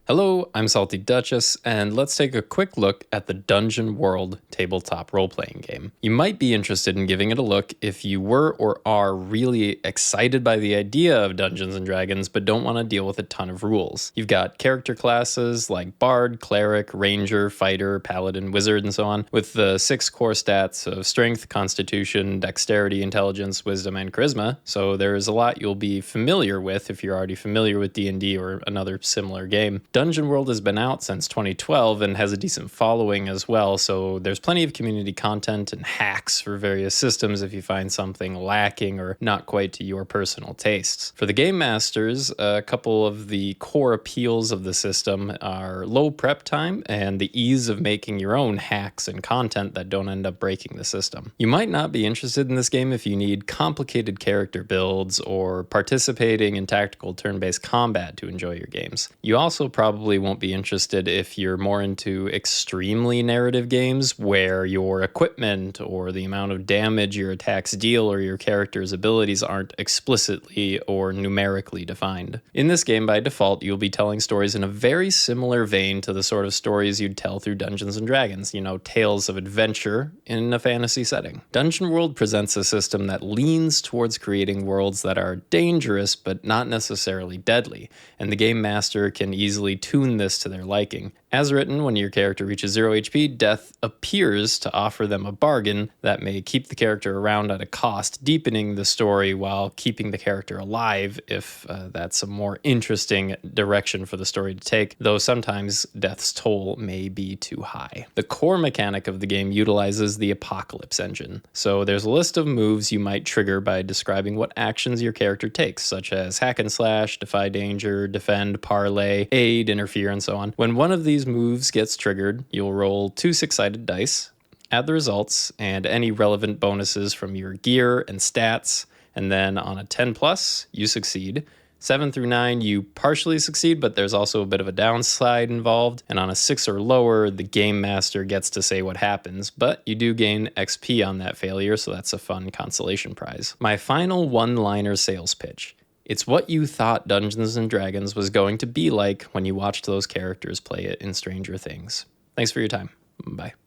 Hello, I'm Salty Duchess, and let's take a quick look at the Dungeon World tabletop role-playing game. You might be interested in giving it a look if you were or are really excited by the idea of Dungeons & Dragons but don't want to deal with a ton of rules. You've got character classes like Bard, Cleric, Ranger, Fighter, Paladin, Wizard, and so on, with the 6 core stats of Strength, Constitution, Dexterity, Intelligence, Wisdom, and Charisma, so there's a lot you'll be familiar with if you're already familiar with D&D or another similar game. Dungeon World has been out since 2012 and has a decent following as well, so there's plenty of community content and hacks for various systems if you find something lacking or not quite to your personal tastes. For the game masters, a couple of the core appeals of the system are low prep time and the ease of making your own hacks and content that don't end up breaking the system. You might not be interested in this game if you need complicated character builds or participating in tactical turn-based combat to enjoy your games. You also probably won't be interested if you're more into extremely narrative games where your equipment or the amount of damage your attacks deal or your character's abilities aren't explicitly or numerically defined. In this game, by default, you'll be telling stories in a very similar vein to the sort of stories you'd tell through Dungeons & Dragons, tales of adventure in a fantasy setting. Dungeon World presents a system that leans towards creating worlds that are dangerous but not necessarily deadly, and the game master can easily tune this to their liking. As written, when your character reaches 0 HP, death appears to offer them a bargain that may keep the character around at a cost, deepening the story while keeping the character alive if that's a more interesting direction for the story to take, though sometimes death's toll may be too high. The core mechanic of the game utilizes the Apocalypse engine, so there's a list of moves you might trigger by describing what actions your character takes, such as hack and slash, defy danger, defend, parlay, aid, interfere, and so on. When one of these moves gets triggered, you'll roll 2 6-sided dice, add the results, and any relevant bonuses from your gear and stats, and then on a 10+, you succeed. 7 through 9, you partially succeed, but there's also a bit of a downside involved, and on a 6 or lower, the game master gets to say what happens, but you do gain XP on that failure, so that's a fun consolation prize. My final one-liner sales pitch. It's what you thought Dungeons & Dragons was going to be like when you watched those characters play it in Stranger Things. Thanks for your time. Bye.